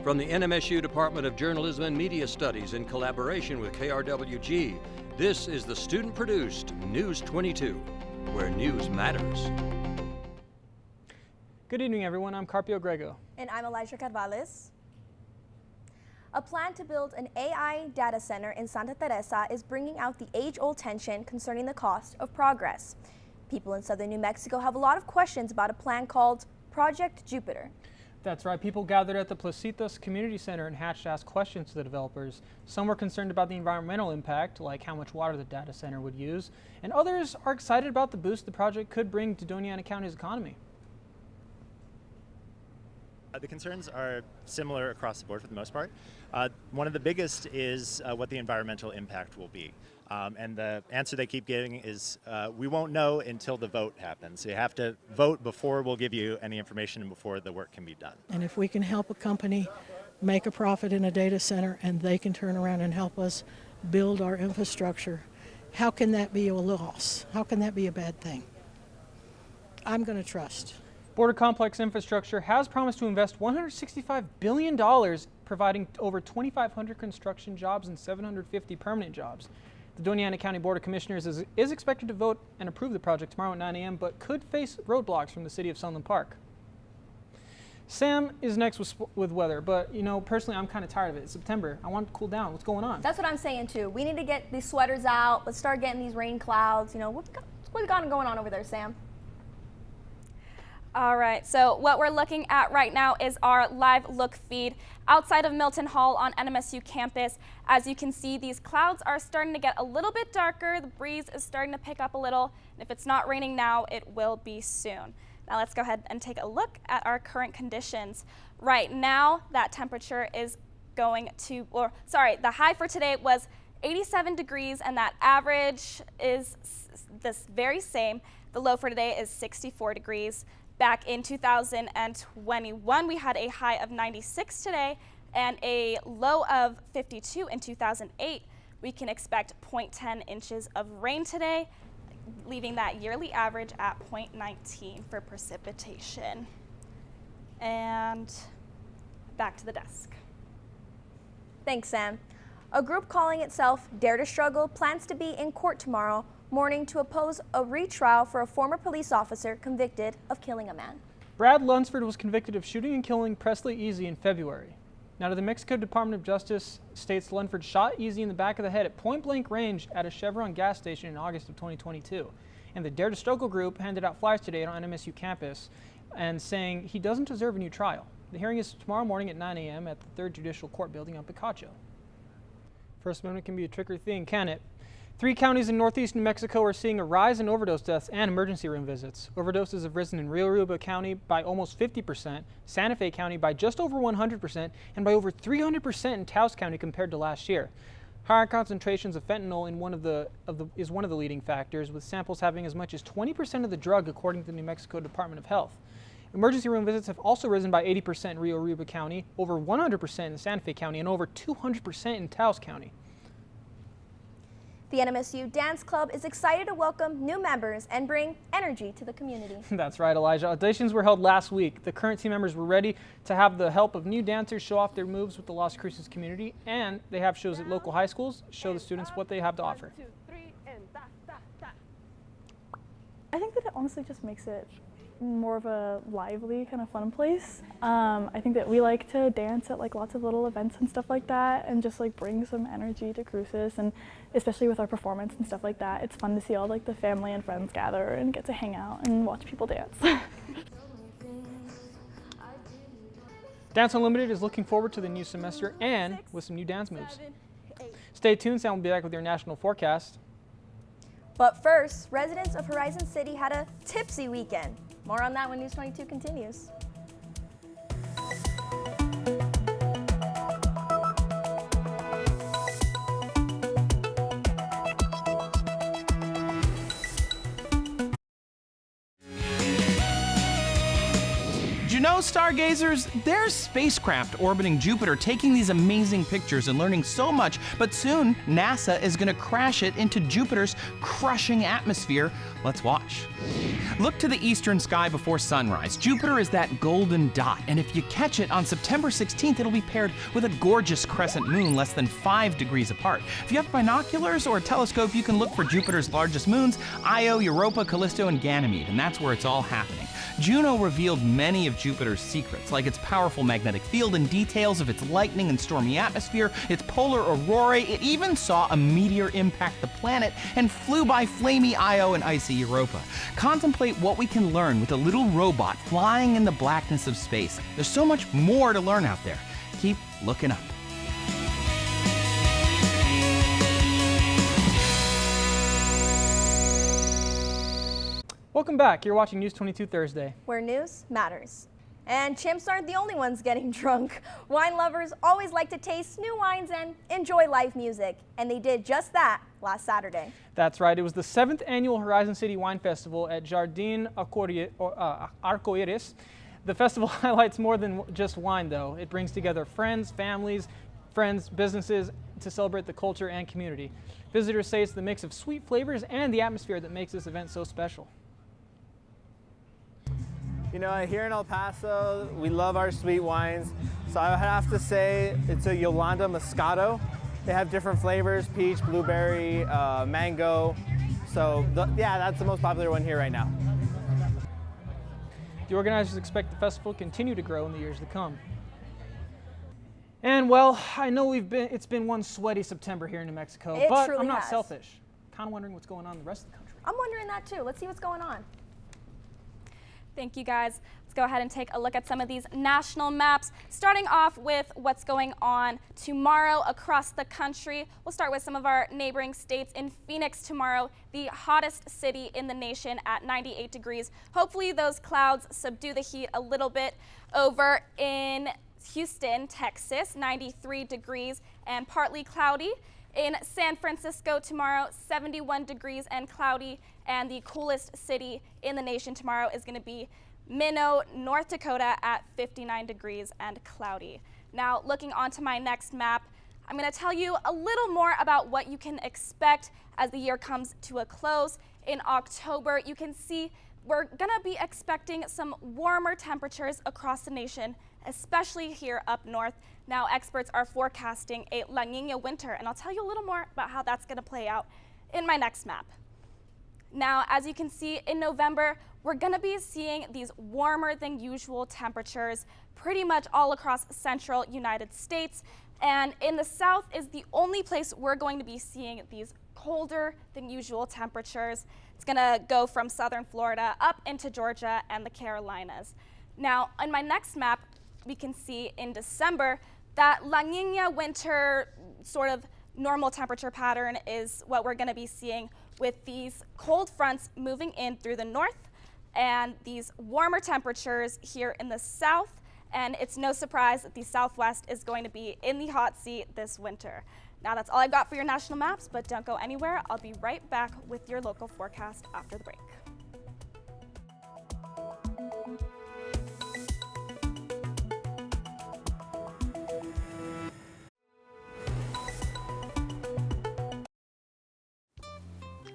From the NMSU Department of Journalism and Media Studies in collaboration with KRWG, this is the student-produced News 22, where news matters. Good evening, everyone. I'm Carpio Grego. And I'm Elijah Carvales. A plan to build an AI data center in Santa Teresa is bringing out the age-old tension concerning the cost of progress. People in southern New Mexico have a lot of questions about a plan called Project Jupiter. That's right. People gathered at the Placitas Community Center and hatched to ask questions to the developers. Some were concerned about the environmental impact, like how much water the data center would use, and others are excited about the boost the project could bring to Doña Ana County's economy. The concerns are similar across the board for the most part. One of the biggest is what the environmental impact will be. And the answer they keep giving is we won't know until the vote happens. You have to vote before we'll give you any information and before the work can be done. And if we can help a company make a profit in a data center and they can turn around and help us build our infrastructure, how can that be a loss? How can that be a bad thing? I'm going to trust. Border Complex Infrastructure has promised to invest $165 billion, providing over 2,500 construction jobs and 750 permanent jobs. The Doña Ana County Board of Commissioners is expected to vote and approve the project tomorrow at 9 a.m., but could face roadblocks from the city of Sunland Park. Sam is next with weather, but personally, I'm kind of tired of it. It's September. I want it to cool down. What's going on? That's what I'm saying too. We need to get these sweaters out. Let's start getting these rain clouds. What's going on over there, Sam? All right, so what we're looking at right now is our live look feed outside of Milton Hall on NMSU campus. As you can see, these clouds are starting to get a little bit darker. The breeze is starting to pick up a little. And if it's not raining now, it will be soon. Now let's go ahead and take a look at our current conditions. Right now, that temperature is going to, the high for today was 87 degrees, and that average is this very same. The low for today is 64 degrees. Back in 2021, we had a high of 96 today and a low of 52 in 2008. We can expect 0.10 inches of rain today, leaving that yearly average at 0.19 for precipitation. And back to the desk. Thanks, Sam. A group calling itself Dare to Struggle plans to be in court tomorrow morning to oppose a retrial for a former police officer convicted of killing a man. Brad Lunsford was convicted of shooting and killing Presley Easy in February. Now, the Mexico Department of Justice states Lunsford shot Easy in the back of the head at point-blank range at a Chevron gas station in August of 2022. And the Dare to Struggle group handed out flyers today on NMSU campus and saying he doesn't deserve a new trial. The hearing is tomorrow morning at 9 a.m. at the 3rd Judicial Court building on Picacho. First Amendment can be a trickery thing, can it? 3 counties in northeast New Mexico are seeing a rise in overdose deaths and emergency room visits. Overdoses have risen in Rio Arriba County by almost 50%, Santa Fe County by just over 100%, and by over 300% in Taos County compared to last year. Higher concentrations of fentanyl is one of the leading factors, with samples having as much as 20% of the drug, according to the New Mexico Department of Health. Emergency room visits have also risen by 80% in Rio Arriba County, over 100% in Santa Fe County, and over 200% in Taos County. The NMSU Dance Club is excited to welcome new members and bring energy to the community. That's right, Elijah. Auditions were held last week. The current team members were ready to have the help of new dancers show off their moves with the Las Cruces community, and they have shows at local high schools, show the students what they have to offer. 1, 2, 3, and da, da, da. I think that it honestly just makes it more of a lively, kind of fun place. I think that we like to dance at lots of little events and stuff like that, and just bring some energy to Cruces, and especially with our performance and stuff like that. It's fun to see all the family and friends gather and get to hang out and watch people dance. Dance Unlimited is looking forward to the new semester and with some new dance moves. Stay tuned, Sam will be back with your national forecast. But first, residents of Horizon City had a tipsy weekend. More on that when News 22 continues. Did you know, stargazers, there's spacecraft orbiting Jupiter taking these amazing pictures and learning so much, but soon NASA is going to crash it into Jupiter's crushing atmosphere. Let's watch. Look to the eastern sky before sunrise. Jupiter is that golden dot, and if you catch it on September 16th, it'll be paired with a gorgeous crescent moon less than 5 degrees apart. If you have binoculars or a telescope, you can look for Jupiter's largest moons, Io, Europa, Callisto, and Ganymede, and that's where it's all happening. Juno revealed many of Jupiter's secrets, like its powerful magnetic field and details of its lightning and stormy atmosphere, its polar aurorae. It even saw a meteor impact the planet and flew by flamey Io and icy Europa. Contemplate what we can learn with a little robot flying in the blackness of space. There's so much more to learn out there. Keep looking up. Welcome back. You're watching News 22 Thursday, where news matters. And chimps aren't the only ones getting drunk. Wine lovers always like to taste new wines and enjoy live music, and they did just that last Saturday. That's right. It was the 7th annual Horizon City Wine Festival at Jardín Arcoíris. The festival highlights more than just wine, though. It brings together friends, families, businesses to celebrate the culture and community. Visitors say it's the mix of sweet flavors and the atmosphere that makes this event so special. You know, here in El Paso, we love our sweet wines. So I would have to say it's a Yolanda Moscato. They have different flavors, peach, blueberry, mango. So yeah, that's the most popular one here right now. The organizers expect the festival to continue to grow in the years to come. And well, I know it's been one sweaty September here in New Mexico, but I'm not selfish. Kind of wondering what's going on in the rest of the country. I'm wondering that too. Let's see what's going on. Thank you, guys. Let's go ahead and take a look at some of these national maps, starting off with what's going on tomorrow across the country. We'll start with some of our neighboring states. In Phoenix tomorrow, the hottest city in the nation at 98 degrees. Hopefully those clouds subdue the heat a little bit. Over in Houston, Texas, 93 degrees and partly cloudy. In San Francisco tomorrow, 71 degrees and cloudy, and the coolest city in the nation tomorrow is going to be Minot, North Dakota at 59 degrees and cloudy. Now, looking onto my next map, I'm going to tell you a little more about what you can expect as the year comes to a close. In October, you can see we're going to be expecting some warmer temperatures across the nation, especially here up north. Now, experts are forecasting a La Niña winter, and I'll tell you a little more about how that's going to play out in my next map. Now, as you can see, in November, we're going to be seeing these warmer than usual temperatures pretty much all across central United States. And in the south is the only place we're going to be seeing these colder than usual temperatures. It's going to go from southern Florida up into Georgia and the Carolinas. Now, on my next map, we can see in December that La Niña winter sort of normal temperature pattern is what we're going to be seeing, with these cold fronts moving in through the north and these warmer temperatures here in the south. And it's no surprise that the Southwest is going to be in the hot seat this winter. Now, that's all I've got for your national maps, but don't go anywhere. I'll be right back with your local forecast after the break.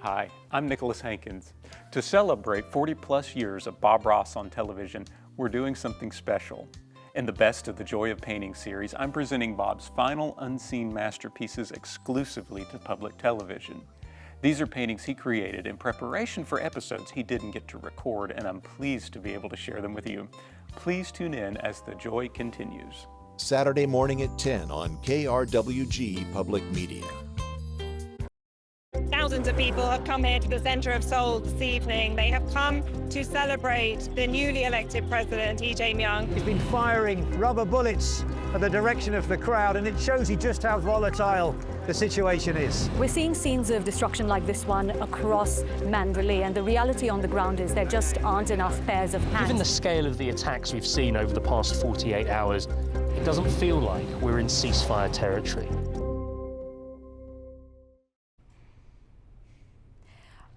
Hi, I'm Nicholas Hankins. To celebrate 40-plus years of Bob Ross on television, we're doing something special. In the Best of the Joy of Painting series, I'm presenting Bob's final unseen masterpieces exclusively to public television. These are paintings he created in preparation for episodes he didn't get to record, and I'm pleased to be able to share them with you. Please tune in as the joy continues. Saturday morning at 10 on KRWG-Public Media. Thousands of people have come here to the Center of Seoul this evening. They have come to celebrate the newly elected president, Lee Jae-myung. He's been firing rubber bullets at the direction of the crowd, and it shows you just how volatile the situation is. We're seeing scenes of destruction like this one across Mandalay, and the reality on the ground is there just aren't enough pairs of hands. Given the scale of the attacks we've seen over the past 48 hours, it doesn't feel like we're in ceasefire territory.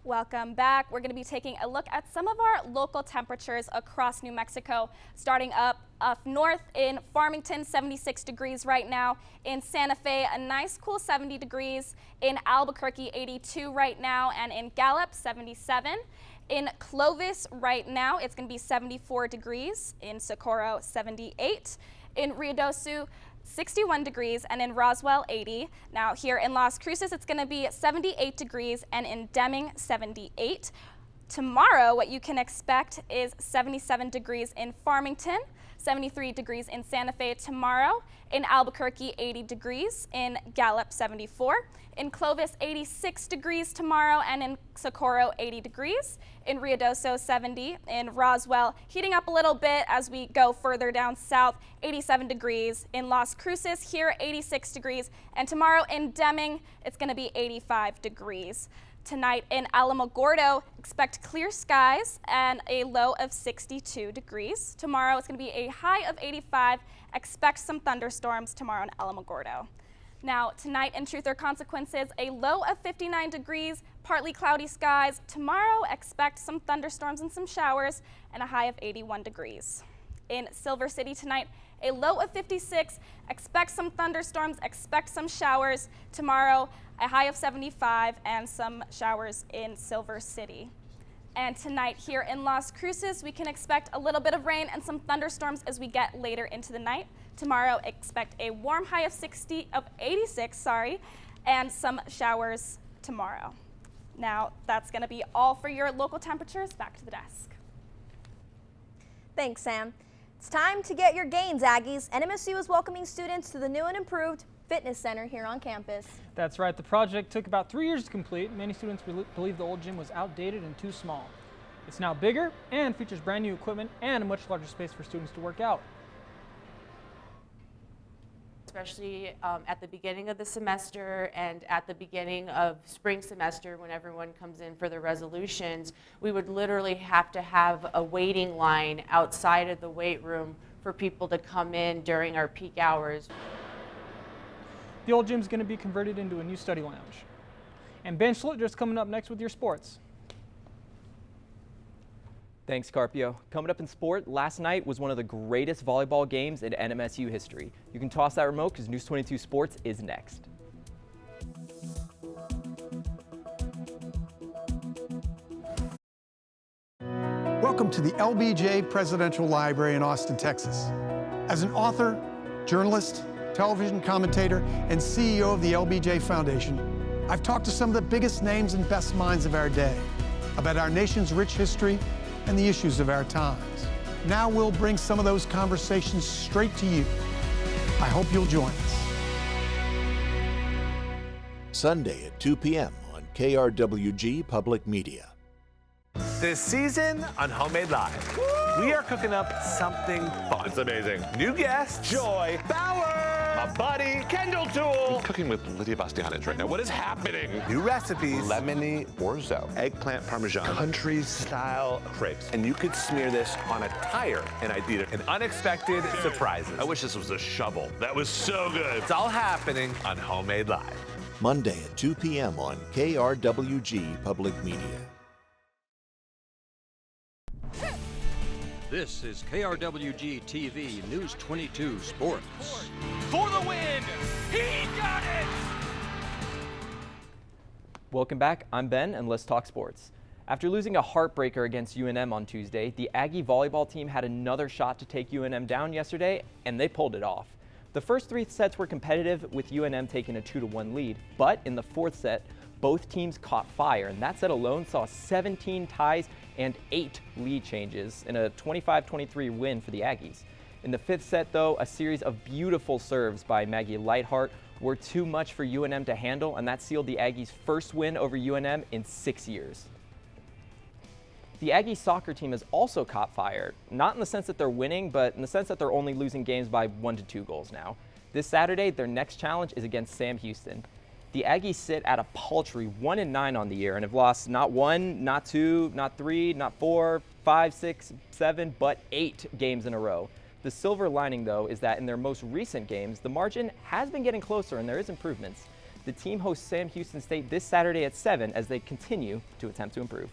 Welcome back. We're going to be taking a look at some of our local temperatures across New Mexico, starting up north in Farmington, 76 degrees right now. In Santa Fe, a nice cool 70 degrees. In Albuquerque, 82 right now. And in Gallup, 77. In Clovis right now, it's going to be 74 degrees. In Socorro, 78. In Ruidoso, 61 degrees, and in Roswell, 80. Now here in Las Cruces, it's going to be 78 degrees, and in Deming, 78. Tomorrow, what you can expect is 77 degrees in Farmington, 73 degrees in Santa Fe tomorrow. In Albuquerque, 80 degrees. In Gallup, 74. In Clovis, 86 degrees tomorrow, and in Socorro, 80 degrees. In Ruidoso, 70. In Roswell, heating up a little bit as we go further down south, 87 degrees. In Las Cruces, here, 86 degrees. And tomorrow in Deming, it's going to be 85 degrees. Tonight in Alamogordo, expect clear skies and a low of 62 degrees. Tomorrow it's going to be a high of 85. Expect some thunderstorms tomorrow in Alamogordo. Now tonight in Truth or Consequences, a low of 59 degrees, partly cloudy skies. Tomorrow expect some thunderstorms and some showers and a high of 81 degrees. In Silver City tonight, a low of 56, expect some thunderstorms, expect some showers. Tomorrow, a high of 75 and some showers in Silver City. And tonight here in Las Cruces, we can expect a little bit of rain and some thunderstorms as we get later into the night. Tomorrow, expect a warm high of 86, and some showers tomorrow. Now, that's going to be all for your local temperatures. Back to the desk. Thanks, Sam. It's time to get your gains, Aggies. NMSU is welcoming students to the new and improved fitness center here on campus. That's right. The project took about 3 years to complete. Many students believe the old gym was outdated and too small. It's now bigger and features brand new equipment and a much larger space for students to work out. Especially at the beginning of the semester and at the beginning of spring semester when everyone comes in for their resolutions, we would literally have to have a waiting line outside of the weight room for people to come in during our peak hours. The old gym is going to be converted into a new study lounge. And Ben Schlitter's coming up next with your sports. Thanks, Carpio. Coming up in sport, last night was one of the greatest volleyball games in NMSU history. You can toss that remote because News22 Sports is next. Welcome to the LBJ Presidential Library in Austin, Texas. As an author, journalist, television commentator, and CEO of the LBJ Foundation, I've talked to some of the biggest names and best minds of our day about our nation's rich history and the issues of our times. Now we'll bring some of those conversations straight to you. I hope you'll join us. Sunday at 2 p.m. on KRWG Media. This season on Homemade Live, we are cooking up something fun. It's amazing. New guests, Joy, Bauer, my buddy, Kendall Toole. I'm cooking with Lydia Bastianich right now. What is happening? New recipes, lemony orzo, eggplant parmesan, country-style crepes. And you could smear this on a tire, and I'd eat it. And unexpected surprises. I wish this was a shovel. That was so good. It's all happening on Homemade Live. Monday at 2 p.m. on KRWG Media. This is KRWG-TV News22 Sports. For the win! He got it! Welcome back. I'm Ben, and let's talk sports. After losing a heartbreaker against UNM on Tuesday, the Aggie volleyball team had another shot to take UNM down yesterday, and they pulled it off. The first 3 sets were competitive, with UNM taking a 2-1 lead, but in the 4th set, both teams caught fire, and that set alone saw 17 ties and 8 lead changes in a 25-23 win for the Aggies. In the 5th set, though, a series of beautiful serves by Maggie Lightheart were too much for UNM to handle, and that sealed the Aggies' first win over UNM in 6 years. The Aggie soccer team has also caught fire, not in the sense that they're winning, but in the sense that they're only losing games by 1 to 2 goals now. This Saturday, their next challenge is against Sam Houston. The Aggies sit at a paltry 1-9 on the year and have lost not 1, not 2, not 3, not 4, 5, 6, 7, but 8 games in a row. The silver lining, though, is that in their most recent games, the margin has been getting closer and there is improvements. The team hosts Sam Houston State this Saturday at 7 as they continue to attempt to improve.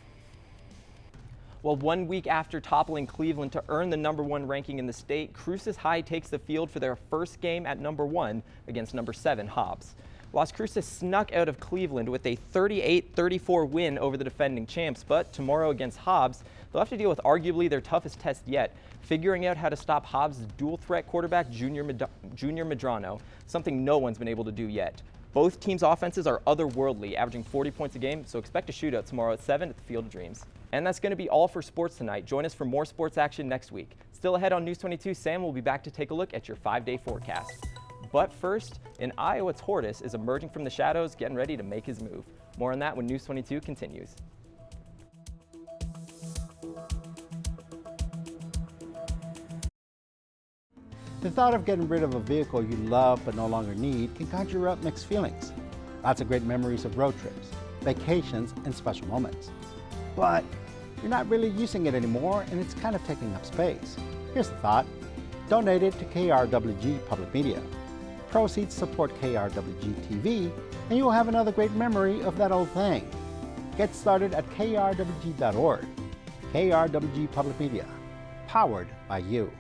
Well, 1 week after toppling Cleveland to earn the #1 ranking in the state, Cruces High takes the field for their first game at #1 against #7 Hobbs. Las Cruces snuck out of Cleveland with a 38-34 win over the defending champs, but tomorrow against Hobbs, they'll have to deal with arguably their toughest test yet, figuring out how to stop Hobbs' dual-threat quarterback Junior Medrano, something no one's been able to do yet. Both teams' offenses are otherworldly, averaging 40 points a game, so expect a shootout tomorrow at 7 at the Field of Dreams. And that's going to be all for sports tonight. Join us for more sports action next week. Still ahead on News 22, Sam will be back to take a look at your 5-day forecast. But first, in Iowa, Tortoise is emerging from the shadows, getting ready to make his move. More on that when News 22 continues. The thought of getting rid of a vehicle you love but no longer need can conjure up mixed feelings. Lots of great memories of road trips, vacations, and special moments. But you're not really using it anymore and it's kind of taking up space. Here's the thought. Donate it to KRWG-Public Media. Proceeds support KRWG-TV and you will have another great memory of that old thing. Get started at krwg.org. KRWG-Public Media, powered by you.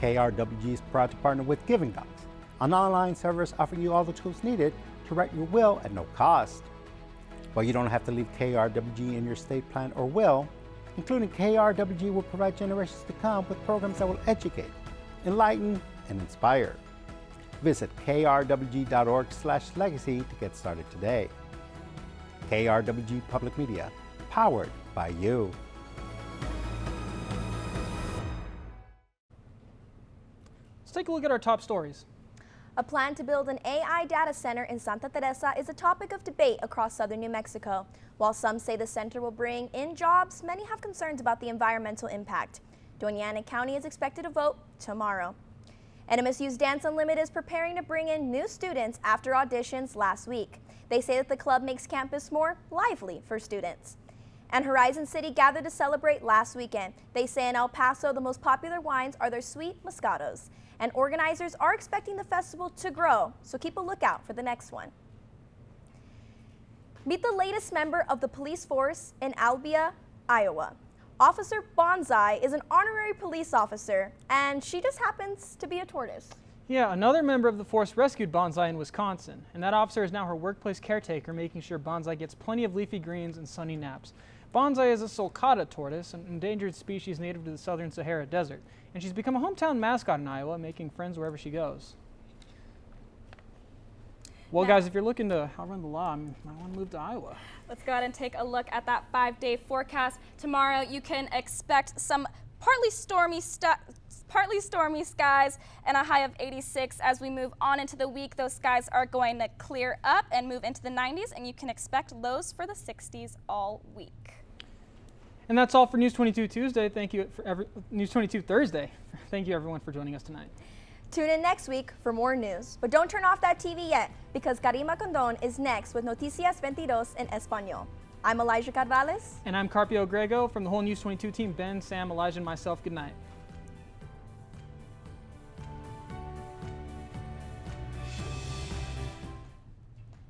KRWG is proud to partner with Giving Docs, an online service offering you all the tools needed to write your will at no cost. While you don't have to leave KRWG in your estate plan or will, including KRWG will provide generations to come with programs that will educate, enlighten, and inspire. Visit krwg.org/legacy to get started today. KRWG Public Media, powered by you. Let's take a look at our top stories. A plan to build an AI data center in Santa Teresa is a topic of debate across southern New Mexico. While some say the center will bring in jobs, many have concerns about the environmental impact. Doña Ana County is expected to vote tomorrow. NMSU's Dance Unlimited is preparing to bring in new students after auditions last week. They say that the club makes campus more lively for students. And Horizon City gathered to celebrate last weekend. They say in El Paso the most popular wines are their sweet Moscatos. And organizers are expecting the festival to grow, so keep a lookout for the next one. Meet the latest member of the police force in Albia, Iowa. Officer Bonsai is an honorary police officer, and she just happens to be a tortoise. Yeah, another member of the force rescued Bonsai in Wisconsin, and that officer is now her workplace caretaker, making sure Bonsai gets plenty of leafy greens and sunny naps. Bonsai is a sulcata tortoise, an endangered species native to the southern Sahara Desert, and she's become a hometown mascot in Iowa, making friends wherever she goes. Well, guys, if you're looking to outrun the law, I want to move to Iowa. Let's go ahead and take a look at that 5-day forecast. Tomorrow, you can expect some partly stormy skies and a high of 86. As we move on into the week, those skies are going to clear up and move into the 90s, and you can expect lows for the 60s all week. And that's all for News 22 Tuesday. Thank you for News 22 Thursday. Thank you, everyone, for joining us tonight. Tune in next week for more news. But don't turn off that TV yet, because Karima Condon is next with Noticias 22 in Español. I'm Elijah Carvales. And I'm Carpio Grego from the whole News 22 team. Ben, Sam, Elijah, and myself. Good night.